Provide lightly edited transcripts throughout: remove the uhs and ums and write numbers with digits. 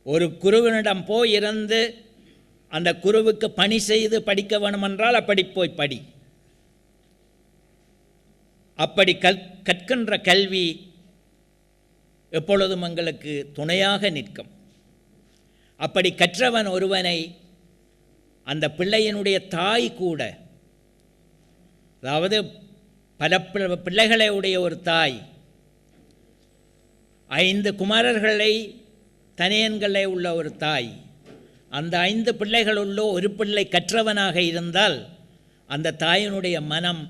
ஒரு குருவினிடம் போய் இருந்து அந்த குருவுக்கு பணி செய்து படிக்க வேணுமென்றால் அப்படி போய் படி. அப்படி கற்கின்ற கல்வி எப்பொழுதும் எங்களுக்கு துணையாக நிற்கும். அப்படி கற்றவன் ஒருவனை அந்த பிள்ளையினுடைய தாய் கூட, அதாவது பல பிள்ளைகளை உடைய ஒரு தாய் 5 குமாரர்களை தனியன்களை உள்ள ஒரு தாய், அந்த 5 பிள்ளைகளுள்ள ஒரு பிள்ளை கற்றவனாக இருந்தால் அந்த தாயினுடைய மனம்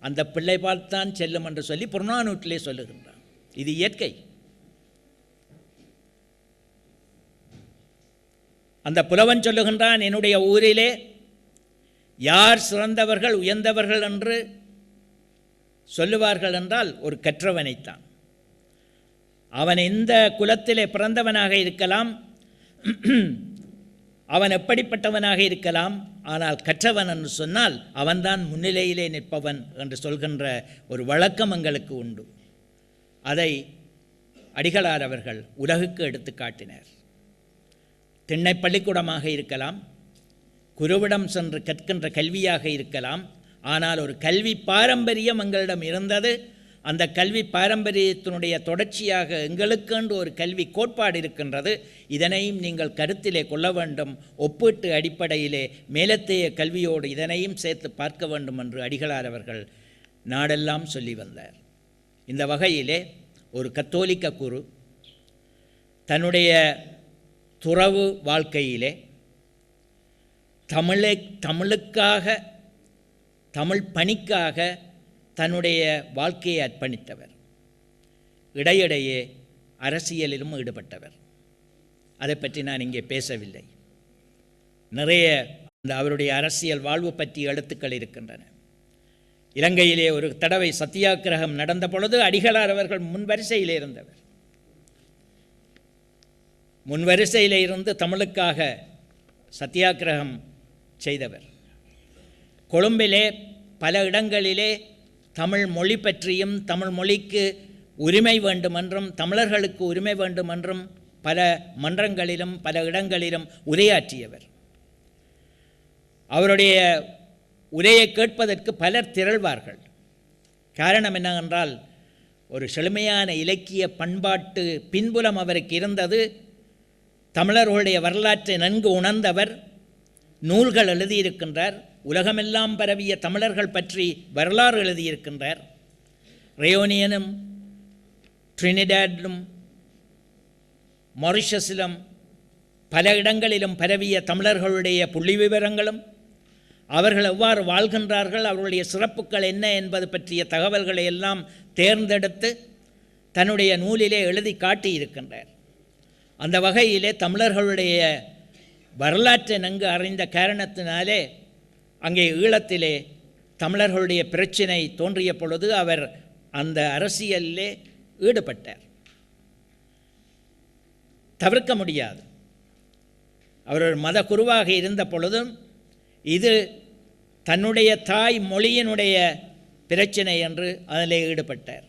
அந்த பிள்ளை பார்த்தான் செல்லும் என்று சொல்லி புறநானூற்றிலே சொல்லுகின்றான். இது இயற்கை. அந்த புலவன் சொல்லுகின்றான், என்னுடைய ஊரிலே யார் சிறந்தவர்கள் உயர்ந்தவர்கள் என்று சொல்லுவார்கள் என்றால் ஒரு கற்றவனைத்தான். அவன் எந்த குலத்திலே பிறந்தவனாக இருக்கலாம், அவன் எப்படிப்பட்டவனாக இருக்கலாம், ஆனால் கற்றவன் என்று சொன்னால் அவன்தான் முன்னிலையிலே நிற்பவன் என்று சொல்கின்ற ஒரு வழக்கம் எங்களுக்கு உண்டு. அதை அடிகளார் அவர்கள் உலகுக்கு எடுத்து காட்டினர். திண்ணை பள்ளிக்கூடமாக இருக்கலாம், குருவிடம் சென்று கற்கின்ற கல்வியாக இருக்கலாம், ஆனால் ஒரு கல்வி பாரம்பரியம் எங்களிடம் இருந்தது. அந்த கல்வி பாரம்பரியத்தினுடைய தொடர்ச்சியாக எங்களுக்கென்று ஒரு கல்வி கோட்பாடு இருக்கின்றது. இதனையும் நீங்கள் கருத்திலே கொள்ள வேண்டும். ஒப்பீட்டு அடிப்படையிலே மேலத்தைய கல்வியோடு இதனையும் சேர்த்து பார்க்க வேண்டும் என்று அடிகளார் அவர்கள் நாடெல்லாம் சொல்லி வந்தார். இந்த வகையிலே ஒரு கத்தோலிக்க குரு தன்னுடைய துறவு வாழ்க்கையிலே தமிழுக்காக, தமிழ் பணிக்காக தன்னுடைய வாழ்க்கையை அர்ப்பணித்தவர். இடையிடையே அரசியலிலும் ஈடுபட்டவர். அதை பற்றி நான் இங்கே பேசவில்லை. நிறைய அவருடைய அரசியல் வாழ்வு பற்றி எழுத்துக்கள் இருக்கின்றன. இலங்கையிலே ஒரு தடவை சத்தியாகிரகம் நடந்த பொழுது அடிகளார் அவர்கள் முன்வரிசையிலே இருந்தவர். முன்வரிசையிலே இருந்து தமிழுக்காக சத்தியாகிரகம் செய்தவர். கொழும்பிலே பல இடங்களிலே தமிழ் மொழி பற்றியும் தமிழ் மொழிக்கு உரிமை வேண்டுமென்றும் தமிழர்களுக்கு உரிமை வேண்டுமென்றும் பல மன்றங்களிலும் பல இடங்களிலும் உரையாற்றியவர். அவருடைய உரையை கேட்பதற்கு பலர் திரள்வார்கள். காரணம் என்னவென்றால் ஒரு செழுமையான இலக்கிய பண்பாட்டு பின்புலம் அவருக்கு இருந்தது. தமிழர்களுடைய வரலாற்றை நன்கு உணர்ந்தவர். நூல்கள் எழுதியிருக்கின்றார். உலகமெல்லாம் பரவிய தமிழர்கள் பற்றி வரலாறு எழுதியிருக்கின்றார். ரெயோனியனும் ட்ரினிடாடிலும் மொரிஷஸிலும் பல இடங்களிலும் பரவிய தமிழர்களுடைய புள்ளி விவரங்களும், அவர்கள் எவ்வாறு வாழ்கின்றார்கள், அவர்களுடைய சிறப்புகள் என்ன என்பது பற்றிய தகவல்களை எல்லாம் தேர்ந்தெடுத்து தன்னுடைய நூலிலே எழுதி காட்டியிருக்கின்றார். அந்த வகையிலே தமிழர்களுடைய வரலாற்றை நன்கு அறிந்த காரணத்தினாலே அங்கே ஈழத்திலே தமிழர்களுடைய பிரச்சினை தோன்றிய பொழுது அவர் அந்த அரசியலிலே ஈடுபட்டார். தவிர்க்க முடியாது. அவர் ஒரு மத குருவாக இருந்த பொழுதும் இது தன்னுடைய தாய் மொழியினுடைய பிரச்சினை என்று அதிலே ஈடுபட்டார்.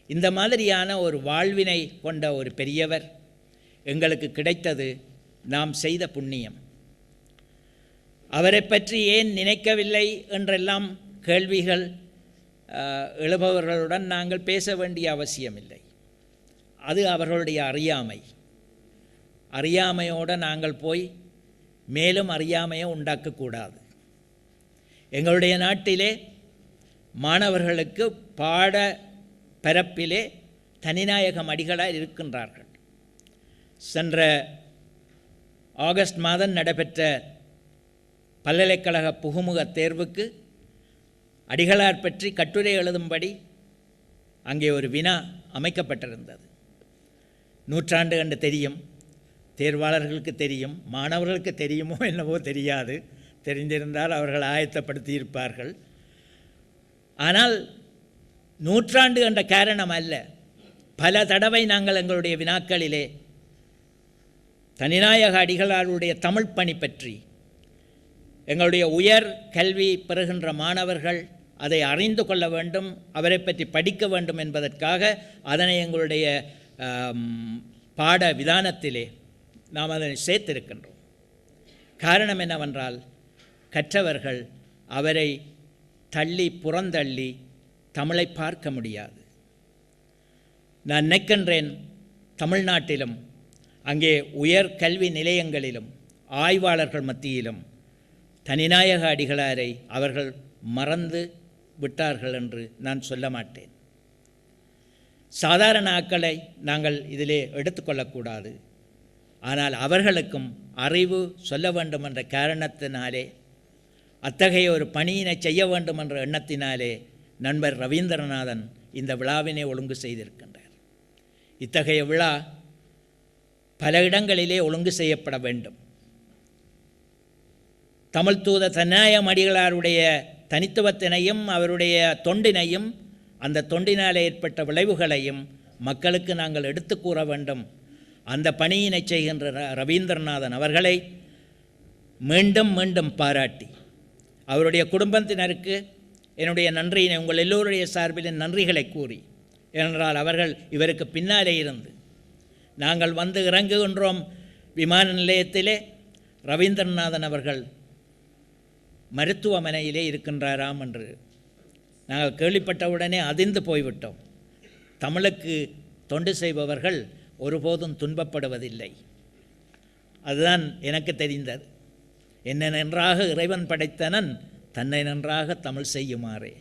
இந்த மாதிரியான ஒரு வாழ்வினை கொண்ட ஒரு பெரியவர் எங்களுக்கு கிடைத்தது நாம் செய்த புண்ணியம். அவரை பற்றி ஏன் நினைக்கவில்லை என்றெல்லாம் கேள்விகள் எழுபவர்களுடன் நாங்கள் பேச வேண்டிய அவசியமில்லை. அது அவர்களுடைய அறியாமையோடு நாங்கள் போய் மேலும் அறியாமையை உண்டாக்கக்கூடாது. எங்களுடைய நாட்டிலே மாணவர்களுக்கு பாட பரப்பிலே தனிநாயகம் அடிகளார் இருக்கின்றார்கள். சென்ற ஆகஸ்ட் மாதம் நடைபெற்ற பல்கலைக்கழக புகுமுக தேர்வுக்கு அடிகளார் பற்றி கட்டுரை எழுதும்படி அங்கே ஒரு வினா அமைக்கப்பட்டிருந்தது. நூற்றாண்டு கண்டு தெரியும், தேர்வாளர்களுக்கு தெரியும், மாணவர்களுக்கு தெரியுமோ என்னவோ தெரியாது. தெரிந்திருந்தால் அவர்கள் ஆயத்தப்படுத்தி இருப்பார்கள். ஆனால் நூற்றாண்டு என்ற காரணம் அல்ல. பல தடவை நாங்கள் எங்களுடைய வினாக்களிலே தனிநாயக அடிகளாருடைய தமிழ் பணி பற்றி எங்களுடைய உயர் கல்வி பெறுகின்ற மாணவர்கள் அதை அறிந்து கொள்ள வேண்டும், அவரை பற்றி படிக்க வேண்டும் என்பதற்காக அதனை எங்களுடைய பாட விதானத்திலே நாம் அதனை சேர்த்திருக்கின்றோம். காரணம் என்னவென்றால், கற்றவர்கள் அவரை தள்ளி புறந்தள்ளி தமிழை பார்க்க முடியாது. நான் நினைக்கின்றேன், தமிழ்நாட்டிலும் அங்கே உயர் கல்வி நிலையங்களிலும் ஆய்வாளர்கள் மத்தியிலும் தனிநாயக அடிகளாரை அவர்கள் மறந்து விட்டார்கள் என்று நான் சொல்ல மாட்டேன். சாதாரண ஆட்களை நாங்கள் இதிலே எடுத்துக்கொள்ளக்கூடாது. ஆனால் அவர்களுக்கும் அறிவு சொல்ல வேண்டும் என்ற காரணத்தினாலே, அத்தகைய ஒரு பணியினை செய்ய வேண்டும் என்ற எண்ணத்தினாலே நண்பர் ரவீந்திரநாதன் இந்த விழாவினை ஒழுங்கு செய்திருக்கின்றார். இத்தகைய விழா பல இடங்களிலே ஒழுங்கு செய்யப்பட வேண்டும். தமிழ் தூத தன்னாயம் அடிகளாருடைய தனித்துவத்தினையும் அவருடைய தொண்டினையும் அந்த தொண்டினால் ஏற்பட்ட விளைவுகளையும் மக்களுக்கு நாங்கள் எடுத்து கூற வேண்டும். அந்த பணியினை செய்கின்ற ரவீந்திரநாதன் அவர்களை மீண்டும் மீண்டும் பாராட்டி, அவருடைய குடும்பத்தினருக்கு என்னுடைய நன்றியினை உங்கள் எல்லோருடைய சார்பில் நன்றிகளை கூறி, ஏனென்றால் அவர்கள் இவருக்கு பின்னாலே இருந்து நாங்கள் வந்து இறங்குகின்றோம் விமான நிலையத்திலே, ரவீந்திரநாதன் அவர்கள் மருத்துவமனையிலே இருக்கின்றாராம் என்று நாங்கள் கேள்விப்பட்டவுடனே அதிர்ந்து போய்விட்டோம். தமிழுக்கு தொண்டு செய்பவர்கள் ஒருபோதும் துன்பப்படுவதில்லை. அதுதான் எனக்கு தெரிந்தது. என்னை நன்றாக இறைவன் படைத்தனன், தன்னை நன்றாக தமிழ் செய்யுமாறே.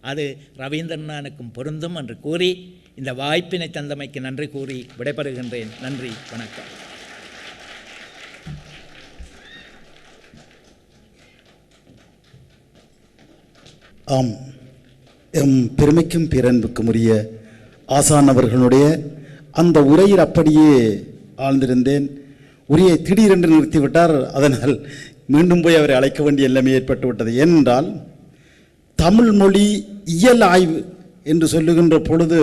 அது ரவீந்திரநாதனுக்கும் பொருந்தும் என்று கூறி, இந்த வாய்ப்பினை தந்தமைக்கு நன்றி கூறி விடைபெறுகின்றேன். நன்றி, வணக்கம். ஆம், எம் பெருமைக்கும் பேரன்புக்கும் உரிய ஆசான் அவர்களுடைய அந்த உரையில் அப்படியே ஆழ்ந்திருந்தேன். உரையை திடீரென்று நிறுத்திவிட்டார். அதனால் மீண்டும் போய் அவரை அழைக்க வேண்டிய எல்லாமே ஏற்பட்டு விட்டது. ஏனென்றால் தமிழ் மொழி இயல் ஆய்வு என்று சொல்லுகின்ற பொழுது,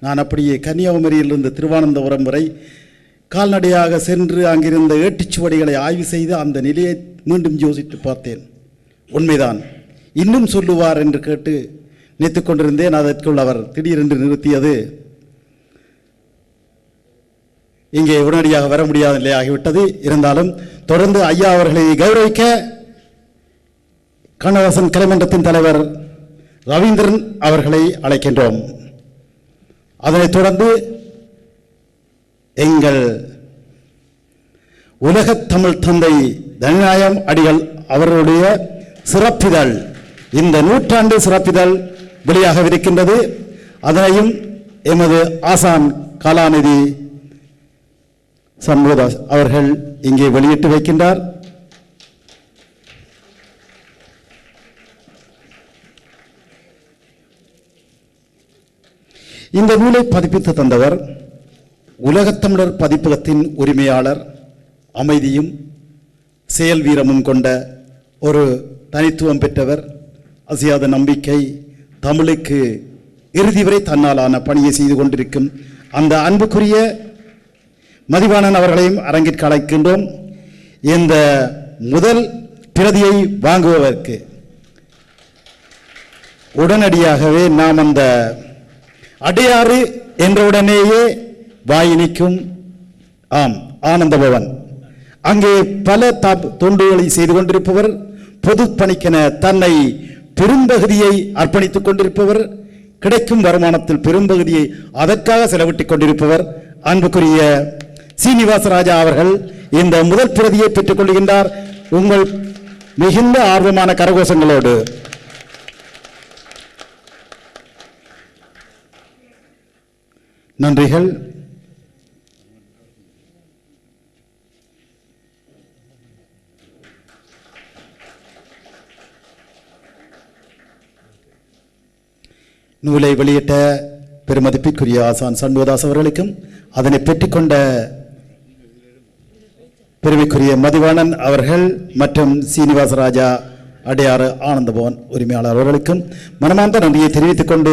நான் அப்படியே கன்னியாகுமரியிலிருந்து திருவானந்தபுரம் வரை கால்நடையாக சென்று அங்கிருந்த ஏட்டுச்சுவடிகளை ஆய்வு செய்து அந்த நிலையை மீண்டும் யோசித்து பார்த்தேன். உண்மைதான், இன்னும் சொல்லுவார் என்று கேட்டு நினைத்து கொண்டிருந்தேன். அதற்குள் அவர் திடீரென்று நிறுத்தியது இங்கே உடனடியாக வர முடியாத நிலை ஆகிவிட்டது. இருந்தாலும் தொடர்ந்து ஐயா அவர்களை கௌரவிக்க கண்ணதாசன் கலைமன்றத்தின் தலைவர் ரவீந்திரன் அவர்களை அழைக்கின்றோம். அதனைத் தொடர்ந்து எங்கள் உலகத் தமிழ் தந்தை தனிநாயகம் அடிகள் அவர்களுடைய சிறப்பிதழ், இந்த நூற்றாண்டு சிறப்பிதழ் வெளியாகவிருக்கின்றது. அதனையும் எமது ஆசான் கலாநிதி சண்முகதாஸ் அவர்கள் இங்கே வெளியிட்டு வைக்கின்றார். இந்த நூலை பதிப்பித்து தந்தவர் உலகத்தமிழர் பதிப்பகத்தின் உரிமையாளர், அமைதியும் செயல் வீரமும் கொண்ட ஒரு தனித்துவம் பெற்றவர், அசையாத நம்பிக்கை, தமிழுக்கு இறுதி வரை தன்னாலான பணியை செய்து கொண்டிருக்கும் அந்த அன்புக்குரிய மதிவாணன் அவர்களையும் அரங்கிற்கு அழைக்கின்றோம். இந்த முதல் பிரதியை வாங்குவதற்கு உடனடியாகவே நாம் அந்த அடையாறு என்றவுடனேயே வாயினிக்கும் ஆனந்தபவன், அங்கே பல தொண்டுகளை செய்து கொண்டிருப்பவர், பொது பணிக்கென தன்னை பெரும்பகுதியை அர்ப்பணித்துக் கொண்டிருப்பவர், கிடைக்கும் வருமானத்தில் பெரும்பகுதியை அதற்காக செலவிட்டுக் கொண்டிருப்பவர் அன்புக்குரிய சீனிவாசராஜா அவர்கள் இந்த முதல் பிரதியை பெற்றுக் கொள்கின்றார். உங்கள் மிகுந்த ஆர்வமான கரகோஷங்களோடு நன்றிகள். நூலை வெளியிட்ட பெருமதிப்பிற்குரிய ஆசான் சண்முகதாஸ் அவர்களுக்கும், அதனை பெற்றுக்கொண்ட பெருமைக்குரிய மதிவாணன் அவர்கள் மற்றும் சீனிவாசராஜா அடையாறு ஆனந்தபவன் உரிமையாளர் அவர்களுக்கும் மனமார்ந்த நன்றியை தெரிவித்துக் கொண்டு